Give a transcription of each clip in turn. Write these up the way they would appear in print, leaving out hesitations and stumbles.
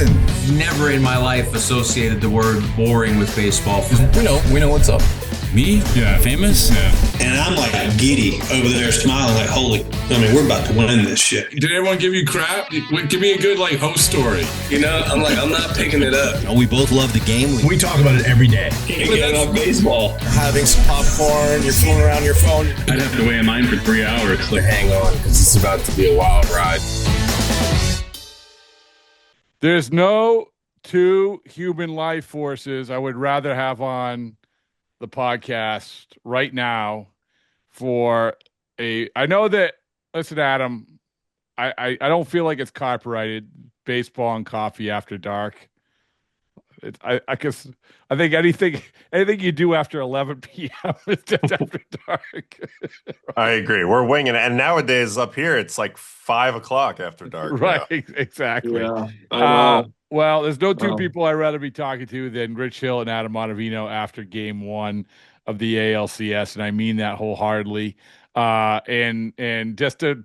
listen, never in my life associated the word boring with baseball. We know what's up. Me? Yeah. Famous? Yeah. And I'm like giddy over there smiling like, we're about to win this shit. Did everyone give you crap? Give me a good host story. I'm not picking it up. We both love the game. We talk about it every day. Can't get enough baseball. Having some popcorn, you're fooling around your phone. I'd have to wait in line for 3 hours. Hang on, because it's about to be a wild ride. There's no two human life forces I would rather have on the podcast right now I know that, listen, Adam, I don't feel like it's copyrighted, baseball and coffee after dark. I guess I think anything you do after 11 p.m. is just after dark. I agree. We're winging it. And nowadays up here, it's like 5 o'clock after dark. Right. Yeah. Exactly. Yeah, well, there's no two people I'd rather be talking to than Rich Hill and Adam Ottavino after game 1 of the ALCS. And I mean that wholeheartedly. And just to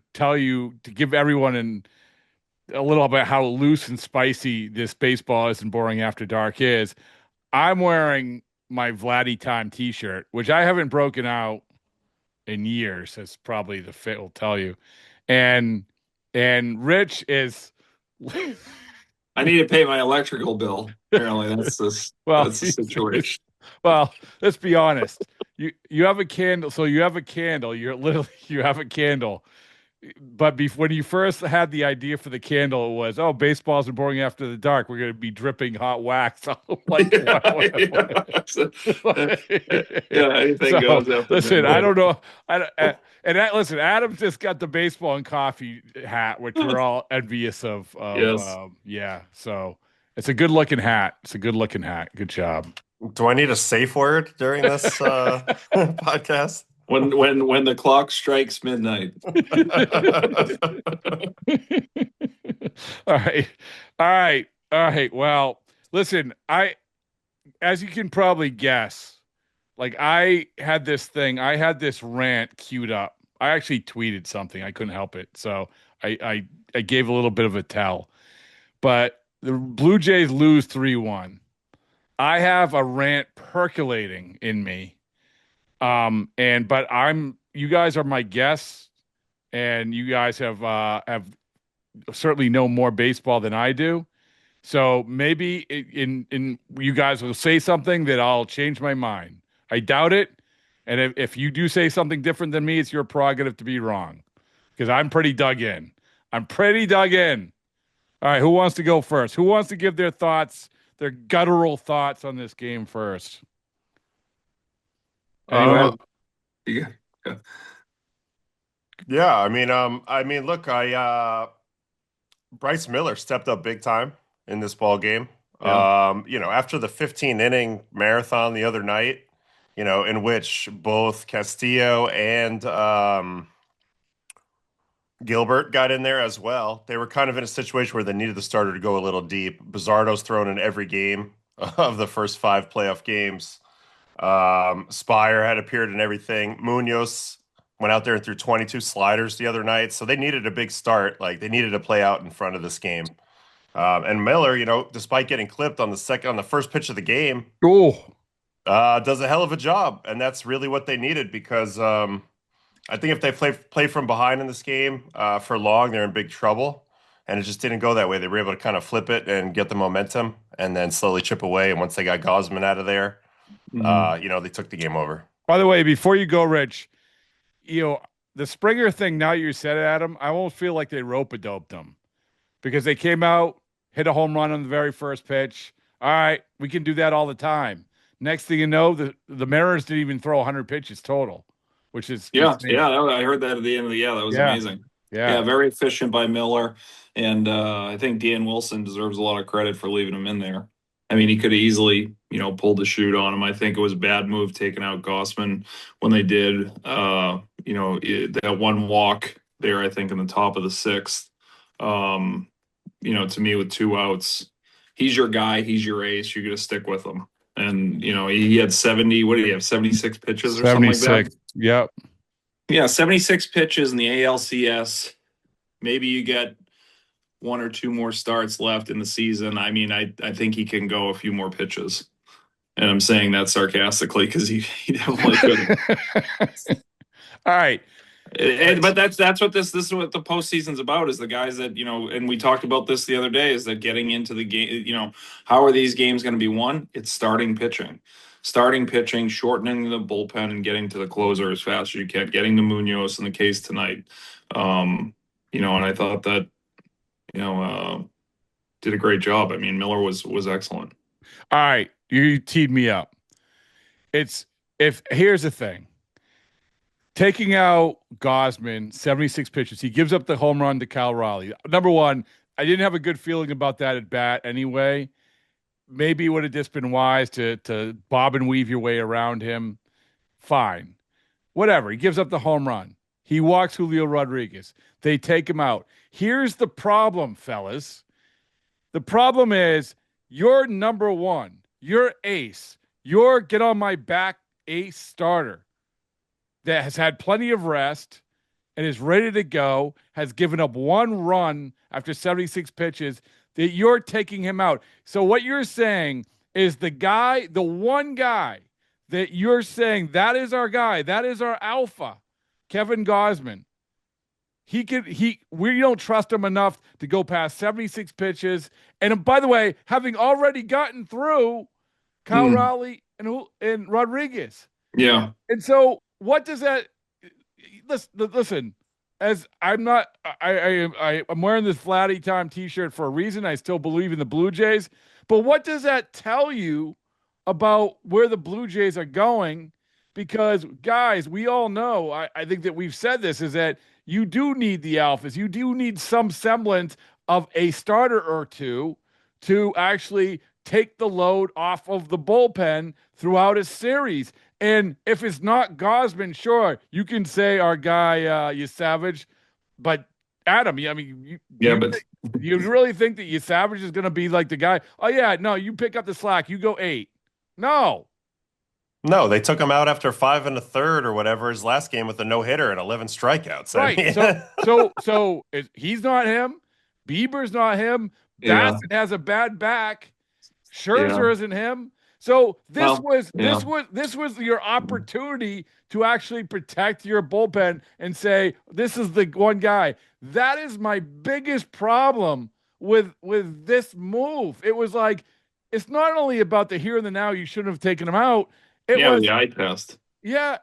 give everyone a little about how loose and spicy this baseball is and boring after dark is, I'm wearing my Vladdy Time t-shirt, which I haven't broken out in years, as probably the fit will tell you. And Rich is I need to pay my electrical bill. Apparently, that's the situation. Well, let's be honest. You have a candle, so you have a candle. You have a candle. But when you first had the idea for the candle, it was, baseball's boring after the dark. We're going to be dripping hot wax. Anything goes. Listen, I don't know. Listen, Adam just got the baseball and coffee hat, which we're all envious of. Yes. So it's a good looking hat. Good job. Do I need a safe word during this podcast? When the clock strikes midnight. All right. Well, listen, as you can probably guess, I had this rant queued up. I actually tweeted something. I couldn't help it. So I gave a little bit of a tell. But the Blue Jays lose 3-1. I have a rant percolating in me. But you guys are my guests, and you guys have certainly know more baseball than I do. So maybe in you guys will say something that I'll change my mind. I doubt it. And if you do say something different than me, it's your prerogative to be wrong, because I'm pretty dug in. All right. Who wants to go first? Who wants to give their guttural thoughts on this game first? Yeah. Look, Bryce Miller stepped up big time in this ball game. Yeah. After the 15-inning marathon the other night, in which both Castillo and Gilbert got in there as well. They were kind of in a situation where they needed the starter to go a little deep. Bizzardo's thrown in every game of the first 5 playoff games. Spire had appeared in everything. Munoz went out there and threw 22 sliders the other night. So they needed a big start. They needed to play out in front of this game. And Miller, despite getting clipped on the first pitch of the game, does a hell of a job. And that's really what they needed, because I think if they play from behind in this game for long, they're in big trouble. And it just didn't go that way. They were able to kind of flip it and get the momentum and then slowly chip away. And once they got Gausman out of there, they took the game over. By the way, before you go, Rich, the Springer thing, now you said it, Adam, I won't feel like they rope-a-doped them, because they came out, hit a home run on the very first pitch. All right, we can do that all the time. Next thing you know, the Mariners didn't even throw 100 pitches total, which is insane. I heard that at the end of the that was amazing. Yeah, very efficient by Miller, and I think Dan Wilson deserves a lot of credit for leaving him in there. I mean, he could have easily, pulled the shoot on him. I think it was a bad move taking out Gausman when they did. That one walk there, I think, in the top of the 6th. To me, with 2 outs, he's your guy. He's your ace. You're going to stick with him. And, he had 70. What did he have? 76 pitches or 76. Something like that? Yep. Yeah, 76 pitches in the ALCS. Maybe you get one or two more starts left in the season, I mean, I think he can go a few more pitches. And I'm saying that sarcastically because he definitely could. All right. But that's what this is what the postseason's about, is the guys that, and we talked about this the other day, is that getting into the game, how are these games going to be won? It's starting pitching, shortening the bullpen and getting to the closer as fast as you can, getting to Munoz in the case tonight. And I thought that, did a great job. I mean, Miller was excellent. All right. You teed me up. Here's the thing. Taking out Gausman, 76 pitches, he gives up the home run to Cal Raleigh. Number one, I didn't have a good feeling about that at bat anyway. Maybe it would have just been wise to bob and weave your way around him. Fine. Whatever. He gives up the home run. He walks Julio Rodriguez. They take him out. Here's the problem, fellas. The problem is you're number one. You're ace. You're get on my back ace starter that has had plenty of rest and is ready to go, has given up one run after 76 pitches, that you're taking him out. So what you're saying is the one guy that you're saying, that is our guy, that is our alpha, Kevin Gausman. We don't trust him enough to go past 76 pitches. And by the way, having already gotten through Kyle Raleigh and Rodriguez. Yeah. And so what does that listen, as I'm wearing this Vladdy Time t-shirt for a reason. I still believe in the Blue Jays, but what does that tell you about where the Blue Jays are going? Because guys, we all know, I think that we've said this, is that you do need the alphas. You do need some semblance of a starter or two to actually take the load off of the bullpen throughout a series. And if it's not Gausman, sure, you can say our guy, you Savage, but Adam, you really think that you Savage is going to be like the guy? Oh yeah, no, you pick up the slack, you go 8. No, they took him out after 5 1/3 or whatever his last game with a no-hitter and 11 strikeouts. Right. I mean, so he's not him. Bieber's not him. Bassett has a bad back. Scherzer isn't him. So this was your opportunity to actually protect your bullpen and say, this is the one guy. That is my biggest problem with this move. It was like, it's not only about the here and the now, you shouldn't have taken him out. It was the eye test. Yeah,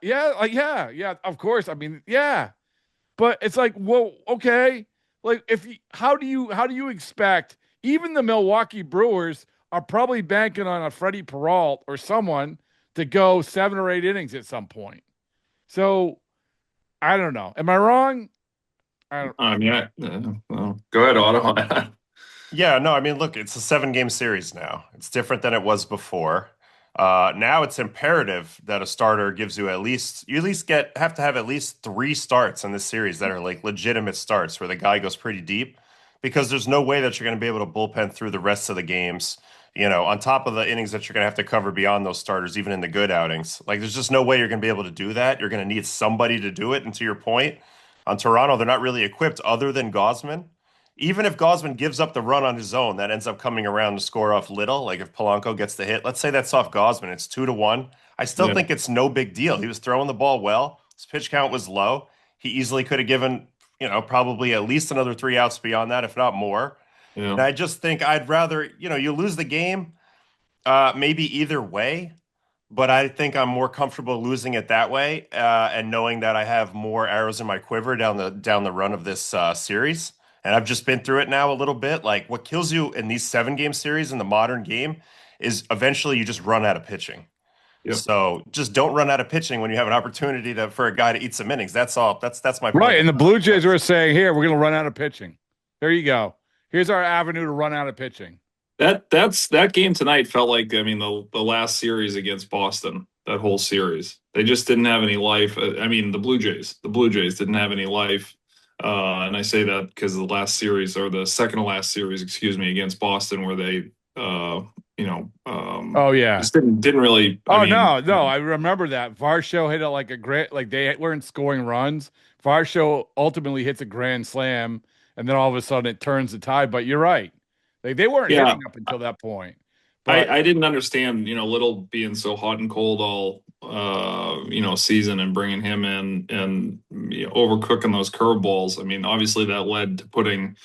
of course. I mean, yeah. But it's like, well, okay. Like how do you expect, even the Milwaukee Brewers are probably banking on a Freddie Peralta or someone to go 7 or 8 innings at some point. So I don't know. Am I wrong? Go ahead, Otto. Yeah, no, I mean, look, it's a 7-game series now. It's different than it was before. Now it's imperative that a starter gives you have to have at least 3 starts in this series that are like legitimate starts where the guy goes pretty deep, because there's no way that you're going to be able to bullpen through the rest of the games, on top of the innings that you're going to have to cover beyond those starters, even in the good outings. Like, there's just no way you're going to be able to do that. You're going to need somebody to do it. And to your point, on Toronto, they're not really equipped other than Gausman. Even if Gausman gives up the run on his own, that ends up coming around to score off Little. Like if Polanco gets the hit, let's say that's off Gausman, it's 2-1. I still think it's no big deal. He was throwing the ball well. His pitch count was low. He easily could have given, probably at least another 3 outs beyond that, if not more. Yeah. And I just think I'd rather, you lose the game, maybe either way. But I think I'm more comfortable losing it that way and knowing that I have more arrows in my quiver down the run of this series. And I've just been through it now a little bit. Like, what kills you in these 7-game series in the modern game is eventually you just run out of pitching. Yep. So just don't run out of pitching when you have an opportunity for a guy to eat some innings. That's all. That's my point. Right. And the Blue Jays were saying, here, we're going to run out of pitching. There you go. Here's our avenue to run out of pitching. That game tonight felt like, the last series against Boston, that whole series. They just didn't have any life. The Blue Jays didn't have any life. And I say that because the last series, or the second to last series, against Boston, where they, just didn't really. I remember that. Varsho hit it like a great, like they weren't scoring runs. Varsho ultimately hits a grand slam, and then all of a sudden it turns the tide. But you're right. They weren't hitting up until that point. But I didn't understand, Little being so hot and cold all, season and bringing him in and overcooking those curveballs. I mean, obviously that led to putting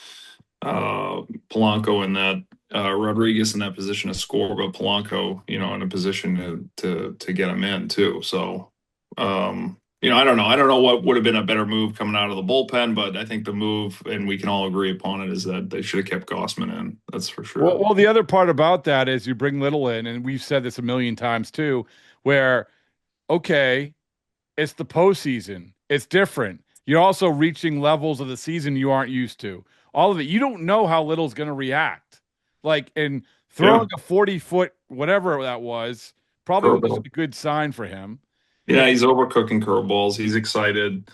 Polanco in that Rodriguez in that position to score, but Polanco, in a position to get him in too. So, I don't know. I don't know what would have been a better move coming out of the bullpen, but I think the move, and we can all agree upon it, is that they should have kept Gausman in. That's for sure. Well, the other part about that is you bring Little in, and we've said this a million times too, where, okay, it's the postseason. It's different. You're also reaching levels of the season you aren't used to. All of it. You don't know how Little's going to react. Like, and throwing a 40-foot, whatever that was, probably was a good sign for him. Yeah, he's overcooking curveballs. He's excited.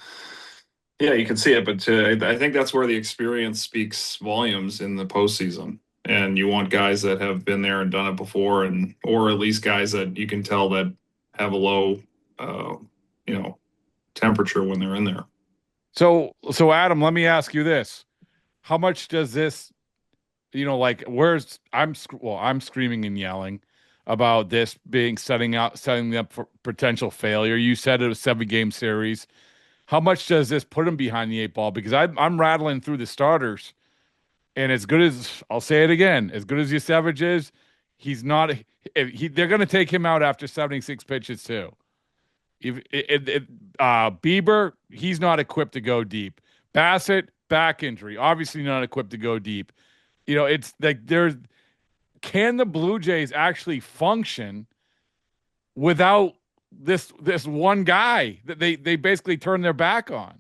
Yeah, you can see it, but I think that's where the experience speaks volumes in the postseason. And you want guys that have been there and done it before, or at least guys that you can tell that have a low, temperature when they're in there. So Adam, let me ask you this: how much does this, I'm screaming and yelling about this being setting up for potential failure. You said it was a 7-game series. How much does this put him behind the 8 ball? Because I'm rattling through the starters, and as good as, I'll say it again, as good as Yosevich is, he's not. They're going to take him out after 76 pitches too. Bieber, he's not equipped to go deep. Bassett, back injury, obviously not equipped to go deep. It's like can the Blue Jays actually function without this one guy that they basically turn their back on?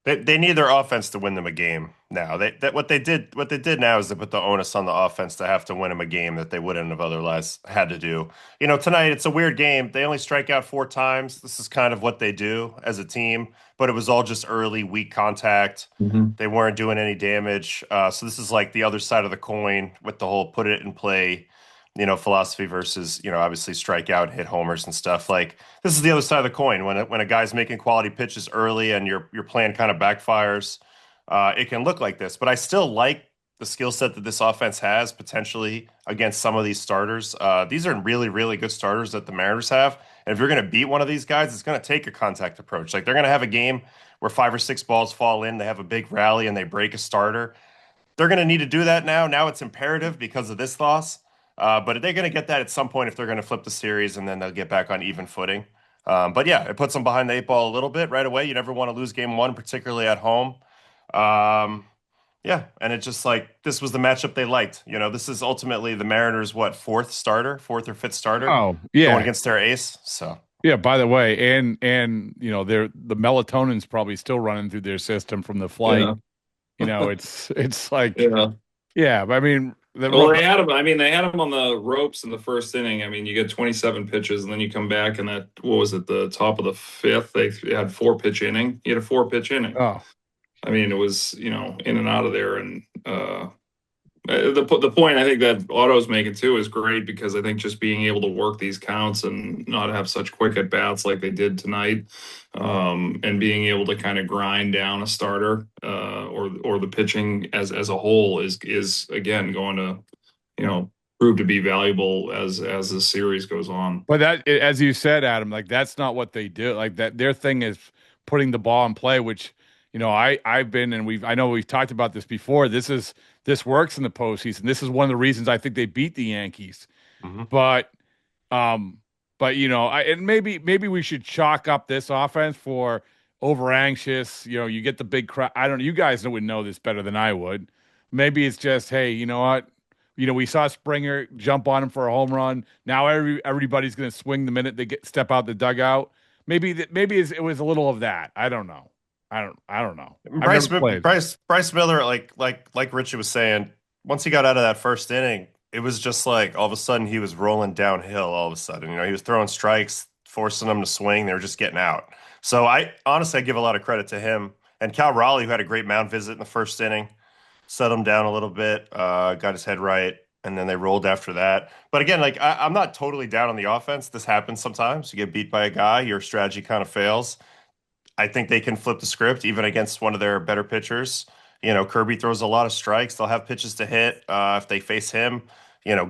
They need their offense to win them a game now. What they did now is they put the onus on the offense to have to win them a game that they wouldn't have otherwise had to do. Tonight it's a weird game. They only strike out 4 times. This is kind of what they do as a team, but it was all just early, weak contact. Mm-hmm. They weren't doing any damage. So this is like the other side of the coin with the whole put it in play, philosophy versus, obviously strike out, hit homers and stuff. Like, this is the other side of the coin. When a guy's making quality pitches early and your plan kind of backfires, it can look like this. But I still like the skill set that this offense has potentially against some of these starters. These are really, really good starters that the Mariners have. And if you're going to beat one of these guys, it's going to take a contact approach. Like, they're going to have a game where 5 or 6 balls fall in, they have a big rally, and they break a starter. They're going to need to do that now. Now it's imperative because of this loss. But they're going to get that at some point if they're going to flip the series, and then they'll get back on even footing. But yeah, it puts them behind the 8 ball a little bit right away. You never want to lose game 1, particularly at home. Yeah, and it's just like, this was the matchup they liked. This is ultimately the Mariners' 4th or 5th starter? Oh, yeah, going against their ace. So yeah. By the way, and the melatonin's probably still running through their system from the flight. Yeah. It's like, yeah. I mean. They had him. I mean, they had him on the ropes in the first inning. I mean, you get 27 pitches, and then you come back, and what was it, the top of the 5th? They had 4-pitch inning. He had a 4-pitch inning. Oh, I mean, it was in and out of there, and the point I think that Otto's making too is great, because I think just being able to work these counts and not have such quick at bats like they did tonight, and being able to kind of grind down a starter or the pitching as a whole is again going to prove to be valuable as the series goes on. But that, as you said, Adam, like, that's not what they do. Like, that their thing is putting the ball in play, which I've been, and I know we've talked about this before. This works in the postseason. This is one of the reasons I think they beat the Yankees. Mm-hmm. But and maybe we should chalk up this offense for over anxious. You get the big crowd. I don't know. You guys would know this better than I would. Maybe it's just, hey, you know what? We saw Springer jump on him for a home run. Now everybody's going to swing the minute they step out the dugout. Maybe it was a little of that. I don't know. I don't know. Bryce Miller, like Richie was saying, once he got out of that first inning, it was just like all of a sudden he was rolling downhill. All of a sudden, he was throwing strikes, forcing them to swing. They were just getting out. So I give a lot of credit to him and Cal Raleigh, who had a great mound visit in the first inning, set him down a little bit, got his head right, and then they rolled after that. But again, I'm not totally down on the offense. This happens sometimes. You get beat by a guy, your strategy kind of fails. I think they can flip the script even against one of their better pitchers Kirby throws a lot of strikes. They'll have pitches to hit if they face him.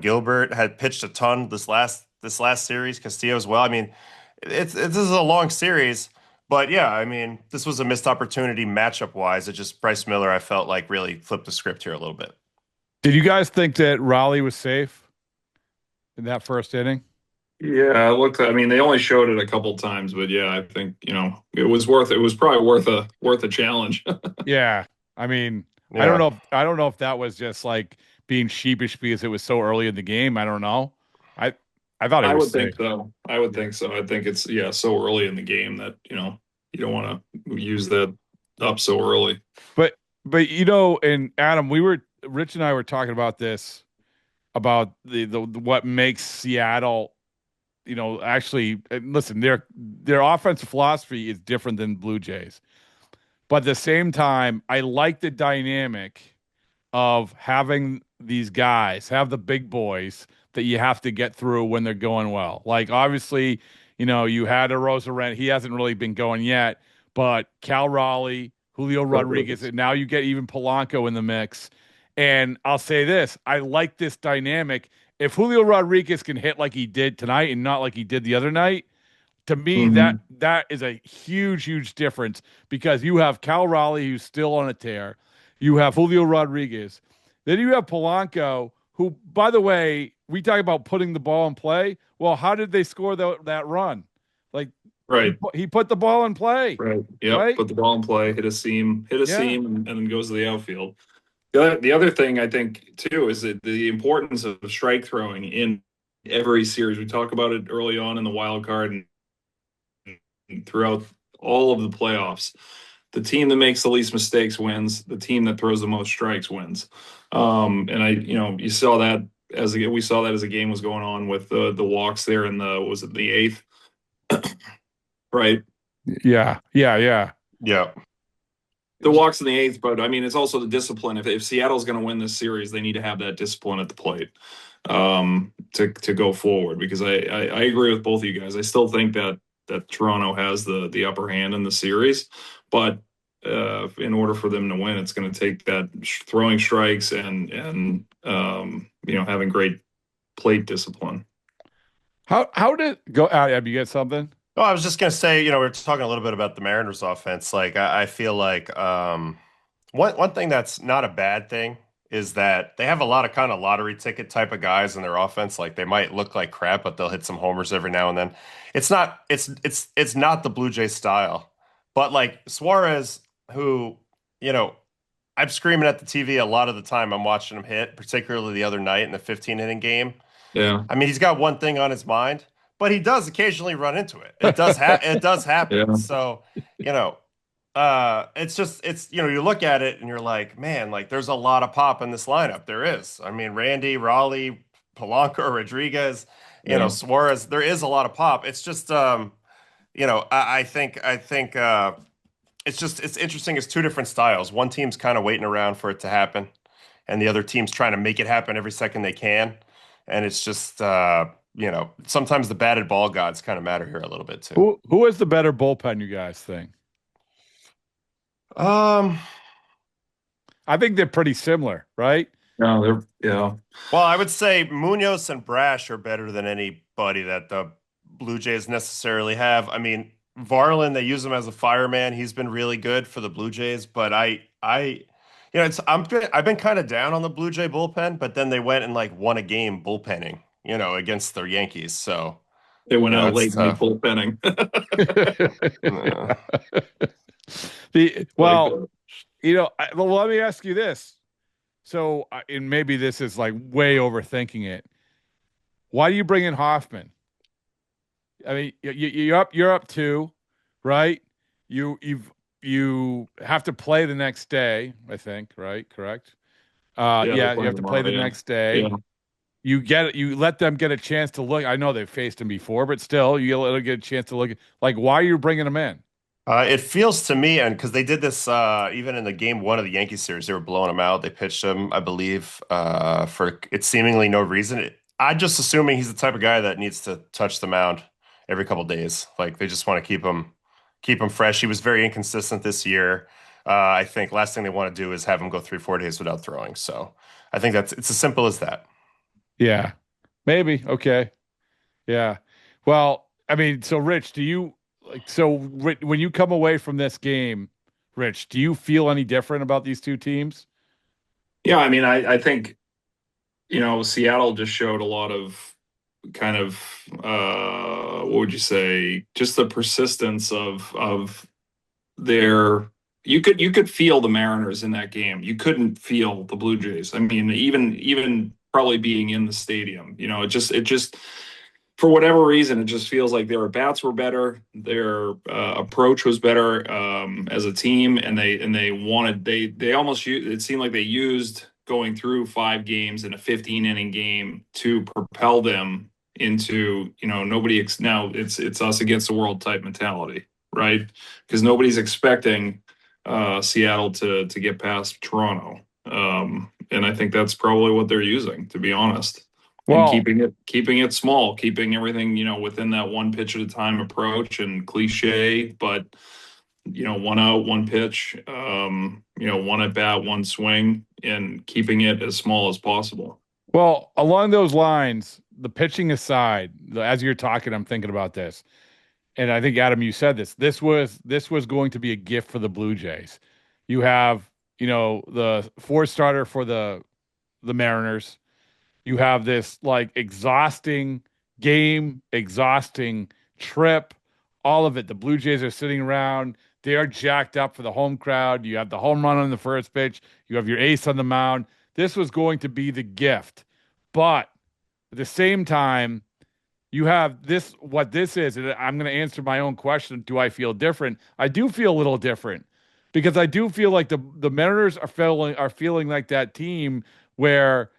Gilbert had pitched a ton this last series. Castillo as well. I mean, this is a long series, but yeah, I mean, this was a missed opportunity matchup wise. It just Bryce Miller, I felt like really flipped the script here a little bit. Did you guys think that Raleigh was safe in that first inning? Yeah, look, I mean, they only showed it a couple times, but yeah, I think, it was probably worth a challenge. Yeah. I mean, Yeah. I don't know if that was just like being sheepish because it was so early in the game. I don't know. I I thought it I was would think safe. so. I would think so. I think it's so early in the game that, you don't want to use that up so early. But and Adam, Rich and I were talking about this about the what makes Seattle, actually, and listen, their offensive philosophy is different than Blue Jays. But at the same time, I like the dynamic of having these guys, have the big boys that you have to get through when they're going well. Like obviously, you had a Rosarent. He hasn't really been going yet, but Cal Raleigh, Julio Rodriguez, and now you get even Polanco in the mix. And I'll say this, I like this dynamic. If Julio Rodriguez can hit like he did tonight and not like he did the other night, to me, that is a huge, huge difference because you have Cal Raleigh, who's still on a tear. You have Julio Rodriguez. Then you have Polanco, who, by the way, we talk about putting the ball in play. Well, how did they score that run? Like, Right. He put the ball in play. Right. Yep. Right? Put the ball in play, hit a seam, and then goes to the outfield. The other thing I think too is that the importance of strike throwing in every series. We talk about it early on in the wild card and throughout all of the playoffs. The team that makes the least mistakes wins. The team that throws the most strikes wins. And you saw that we saw that as the game was going on with the walks there in the eighth, right? Yeah. Yeah. The walks in the eighth, but I mean, it's also the discipline. If Seattle's going to win this series, they need to have that discipline at the plate to go forward. Because I agree with both of you guys. I still think that Toronto has the upper hand in the series, but in order for them to win, it's going to take that throwing strikes and having great plate discipline. How did go? Ab, you get something? Oh, I was just gonna say, we were talking a little bit about the Mariners offense. Like, I feel like one thing that's not a bad thing is that they have a lot of kind of lottery ticket type of guys in their offense. Like, they might look like crap, but they'll hit some homers every now and then. It's not the Blue Jays style, but like Suarez, who I'm screaming at the TV a lot of the time. I'm watching him hit, particularly the other night in the 15-inning game. Yeah, I mean, he's got one thing on his mind. But he does occasionally run into it. It does happen. Yeah. So, it's you look at it and you're like, man, like there's a lot of pop in this lineup. There is. I mean, Randy, Raleigh, Polanco, Rodriguez, Suarez. There is a lot of pop. It's just, I think it's interesting. It's two different styles. One team's kind of waiting around for it to happen, and the other team's trying to make it happen every second they can. And it's just. Sometimes the batted ball gods kind of matter here a little bit too. Who has the better bullpen, you guys think? I think they're pretty similar, right? Yeah. Well, I would say Munoz and Brash are better than anybody that the Blue Jays necessarily have. I mean, Varland, they use him as a fireman. He's been really good for the Blue Jays, but I've been kind of down on the Blue Jay bullpen, but then they went and like won a game bullpenning. Against the Yankees. So they went out late in bullpenning. Let me ask you this. So, and maybe this is like way overthinking it. Why do you bring in Hoffman? I mean, you're up 2, right? You have to play the next day, I think, right? Correct? You have to play the next day. Yeah. You let them get a chance to look. I know they've faced him before, but still, you let them get a chance to look. Like, why are you bringing him in? It feels to me, and because they did this even in the game 1 of the Yankees series, they were blowing him out. They pitched him, I believe, for it's seemingly no reason. I'm just assuming he's the type of guy that needs to touch the mound every couple of days. Like they just want to keep him fresh. He was very inconsistent this year. I think last thing they want to do is have him go 3-4 days without throwing. So I think it's as simple as that. Yeah, maybe. Okay. Yeah. Well, I mean, so Rich, do you when you come away from this game, Rich, do you feel any different about these two teams? Yeah, I mean, I think, Seattle just showed a lot of kind of what would you say, just the persistence of their you could feel the Mariners in that game. You couldn't feel the Blue Jays. I mean, even probably being in the stadium, it just for whatever reason, it just feels like their bats were better, their approach was better as a team, and they almost it seemed like they used going through 5 games in a 15 inning game to propel them into now it's us against the world type mentality, right? Because nobody's expecting Seattle to get past Toronto, and I think that's probably what they're using, to be honest. Well, And keeping it small, keeping everything, within that one pitch at a time approach, and cliche, but 1 out, 1 pitch, one at bat, one swing, and keeping it as small as possible. well, along those lines, the pitching aside, as you're talking, I'm thinking about this. And I think Adam, you said this. This was going to be a gift for the Blue Jays. You have, the 4 starter for the Mariners. You have this like exhausting game, exhausting trip, all of it. The Blue Jays are sitting around. They are jacked up for the home crowd. You have the home run on the first pitch. You have your ace on the mound. This was going to be the gift. But at the same time, you have this, what this is, and I'm going to answer my own question. Do I feel different? I do feel a little different because I do feel like the Mariners are feeling like that team where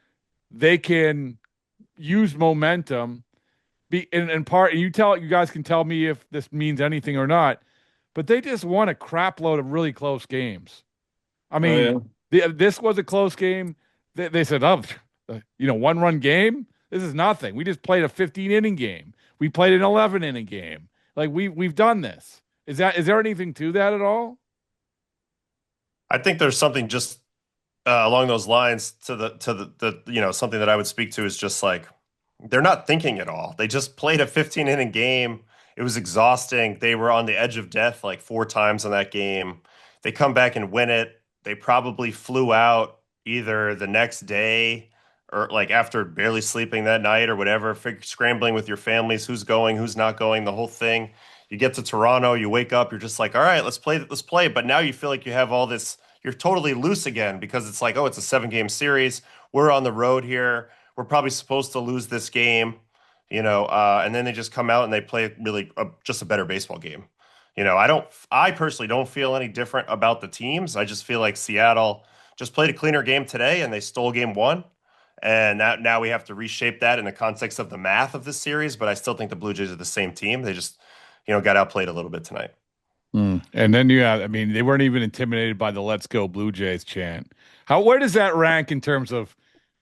they can use momentum be in part, and you guys can tell me if this means anything or not, but they just won a crap load of really close games. I mean, this was a close game. They said, 1-run game. This is nothing. We just played a 15-inning game. We played an 11-inning game. Like we've done this. Is there anything to that at all? I think there's something just along those lines to the something that I would speak to is just like they're not thinking at all. They just played a 15-inning game. It was exhausting. They were on the edge of death like 4 times in that game. They come back and win it. They probably flew out either the next day or like after barely sleeping that night or whatever, scrambling with your families, who's going, who's not going, the whole thing. You get to Toronto, you wake up, you're just like, all right, let's play. But now you feel like you have all this, you're totally loose again because it's like, oh, it's a 7-game series. We're on the road here. We're probably supposed to lose this game, and then they just come out and they play really just a better baseball game. I personally don't feel any different about the teams. I just feel like Seattle just played a cleaner game today and they stole game 1. And now we have to reshape that in the context of the math of this series. But I still think the Blue Jays are the same team. They just, got outplayed a little bit tonight. And then they weren't even intimidated by the "Let's Go Blue Jays" chant. Where does that rank in terms of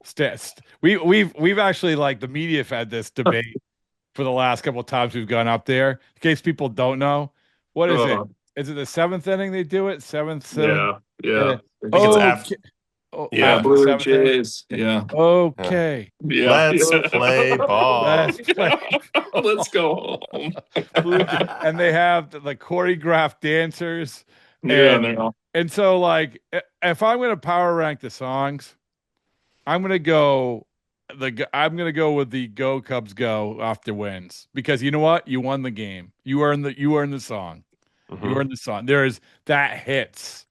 stats? We've actually, like, the media have had this debate for the last couple of times we've gone up there. In case people don't know, what is it? Is it the 7th inning they do it? 7th? Yeah. I think it's after. Blue Jays. Yeah. Okay. Yeah. Let's play ball. Let's go home. And they have the choreographed dancers. And so, like, if I'm going to power rank the songs, I'm going to go with the "Go Cubs Go" after wins, because you know what? You won the game. You earned the song. Mm-hmm. You earned the song. There's that hits.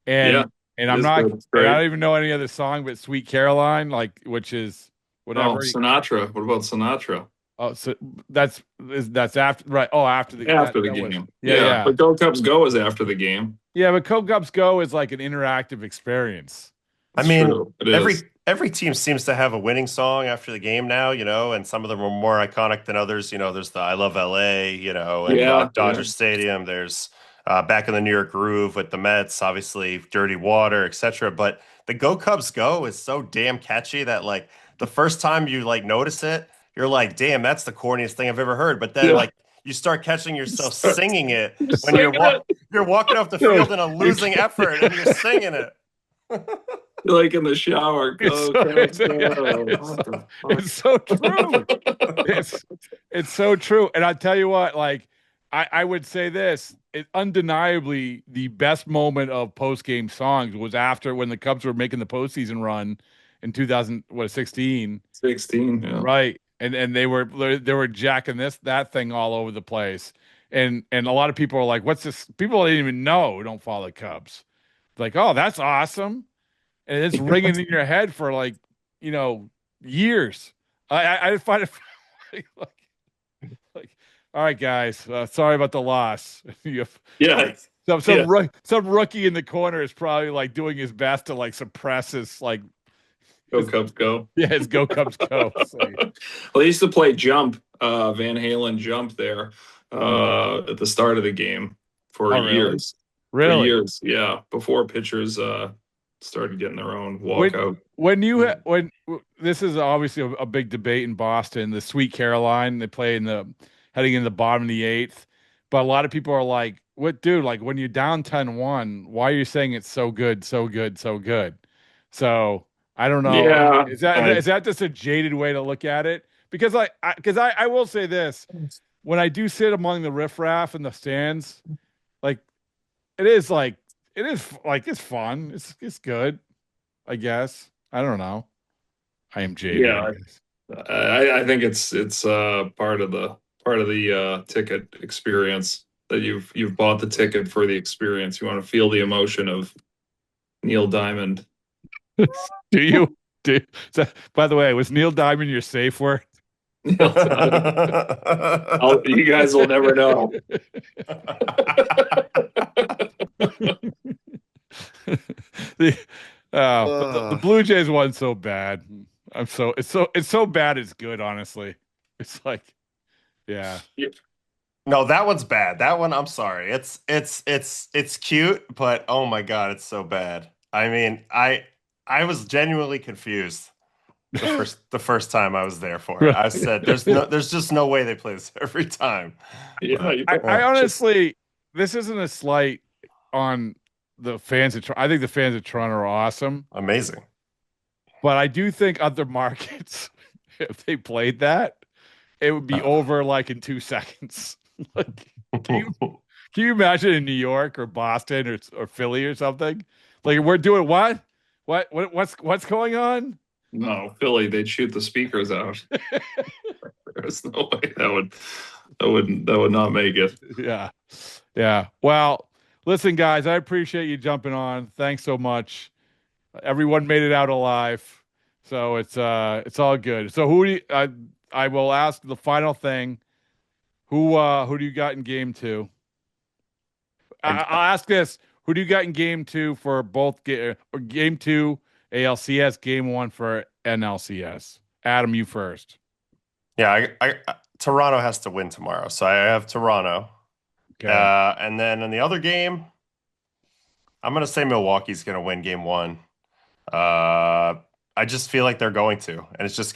And I don't even know any other song but "Sweet Caroline," which is whatever. Oh, Sinatra. What about Sinatra? Oh, so that's after, right? Oh, after the game. Yeah. But "Go Cubs Go" is after the game. Yeah, but "Go Cubs Go" is like an interactive experience. I mean, every team seems to have a winning song after the game now, and some of them are more iconic than others. There's the "I Love LA," and Dodger Stadium. There's back in the New York groove with the Mets, obviously "Dirty Water," etc. But the "Go Cubs Go" is so damn catchy that, like, the first time you, like, notice it, you're like, damn, that's the corniest thing I've ever heard. But then like you start catching yourself singing it when you're walking off the field in a losing effort and you're singing it. Like in the shower. It's so true. It's so true. And I tell you what, like I would say this, undeniably the best moment of post-game songs was after when the Cubs were making the postseason run in 2016. 16, yeah. Right. And they were jacking that thing all over the place. And a lot of people are like, what's this? People didn't even know, don't follow the Cubs. Like, oh, that's awesome. And it's ringing in your head for like, years. I find it like, all right, guys, sorry about the loss. Some rookie in the corner is probably like doing his best to like suppress his like Go Cubs go. Yeah, his Go Cubs go. Well, they used to play Jump, Van Halen Jump there at the start of the game for years. Really? For years, yeah. Before pitchers started getting their own walkout. When this is obviously a big debate in Boston, the Sweet Caroline, they play heading in the bottom of the 8th. But a lot of people are like, what, dude, like when you're down 10-1, why are you saying it's so good, so good, so good? So I don't know. Yeah, is that just a jaded way to look at it? Because I will say this, when I do sit among the riffraff in the stands, like it's fun. It's good, I guess. I don't know. I am jaded. Yeah, I think it's part of the ticket experience that you've bought the ticket for the experience. You want to feel the emotion of Neil Diamond. Do you? By the way, was Neil Diamond your safe word? You guys will never know. The Blue Jays won so bad. It's so bad it's good, honestly. It's like, yeah. No, that one's bad. That one, I'm sorry. It's cute, but oh my God, it's so bad. I mean, I was genuinely confused the first time I was there for it. I said, there's just no way they play this every time. Yeah, I honestly, this isn't a slight on the fans of Toronto. I think the fans of Toronto are awesome, amazing. But I do think other markets, if they played that, it would be over like in 2 seconds. Like, can you imagine in New York or Boston or Philly or something? Like, we're doing what? What's going on? No, Philly, they'd shoot the speakers out. There's no way that would not make it. Yeah. Well, listen, guys, I appreciate you jumping on. Thanks so much. Everyone made it out alive, so it's all good. So I will ask the final thing. Who do you got in game 2? I'll ask this. Who do you got in game 2 for both game 2 ALCS, game 1 for NLCS? Adam, you first. Yeah, I Toronto has to win tomorrow, so I have Toronto. Okay. And then in the other game, I'm going to say Milwaukee's going to win game 1. I just feel like they're going to, and it's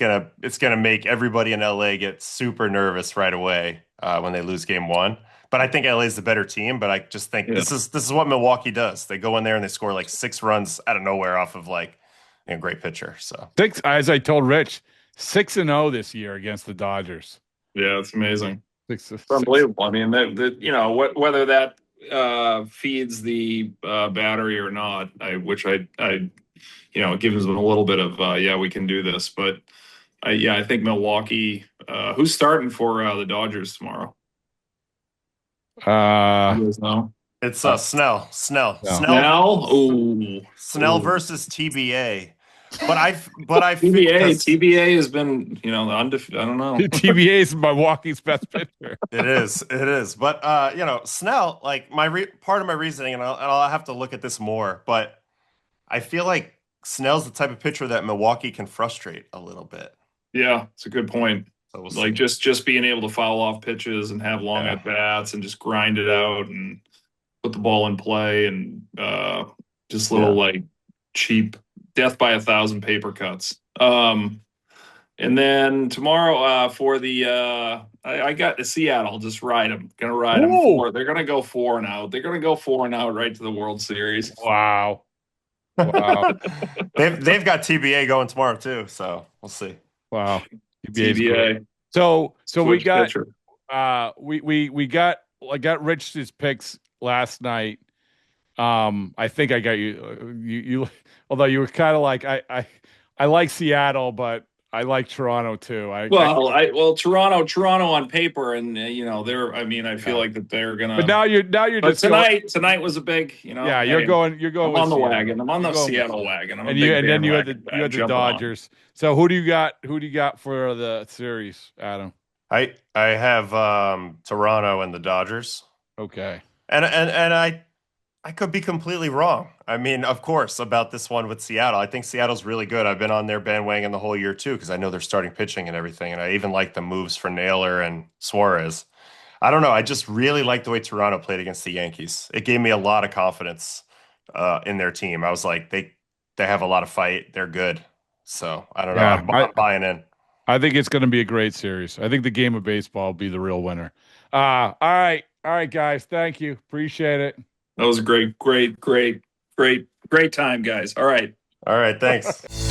gonna make everybody in LA get super nervous right away when they lose game 1. But I think LA is the better team. But I just think this is what Milwaukee does. They go in there and they score like 6 runs out of nowhere off of like a great pitcher. So 6, as I told Rich, 6-0 this year against the Dodgers. Yeah, it's amazing. 6. It's unbelievable. I mean, whether that feeds the battery or not, which I gives them a little bit of we can do this. But I think Milwaukee. Who's starting for the Dodgers tomorrow? You guys know? It's Snell. Ooh. Snell versus TBA. But I TBA has been I don't know. TBA is Milwaukee's best pitcher. It is. But Snell, like part of my reasoning, and I'll have to look at this more. But I feel like Snell's the type of pitcher that Milwaukee can frustrate a little bit. Yeah, it's a good point. So like just being able to foul off pitches and have long at bats and just grind it out and put the ball in play and just little like cheap death by 1,000 paper cuts. And then tomorrow for the I got the Seattle. Just ride them. Gonna ride them four. They're gonna go 4-0. They're gonna go 4-0 right to the World Series. Wow. Wow. They've got TBA going tomorrow too, so we'll see. Wow. TBA. So we got pitcher. we got I got Rich's picks last night. I think I got you although you were kind of like I like Seattle, but I like Toronto too. Toronto on paper, and they're. I mean, I feel like that they're gonna. But now you're But just tonight was a big. Yeah, you're going. I'm on the wagon. I'm on the Seattle wagon. And then you had the Dodgers. So who do you got? Who do you got for the series, Adam? I have Toronto and the Dodgers. Okay. And I could be completely wrong. I mean, of course, about this one with Seattle. I think Seattle's really good. I've been on their bandwagon the whole year too, because I know they're starting pitching and everything. And I even like the moves for Naylor and Suarez. I don't know. I just really like the way Toronto played against the Yankees. It gave me a lot of confidence in their team. I was like, they have a lot of fight. They're good. So I don't know. I'm buying in. I think it's going to be a great series. I think the game of baseball will be the real winner. All right, guys. Thank you. Appreciate it. That was a great time, guys. All right. Thanks.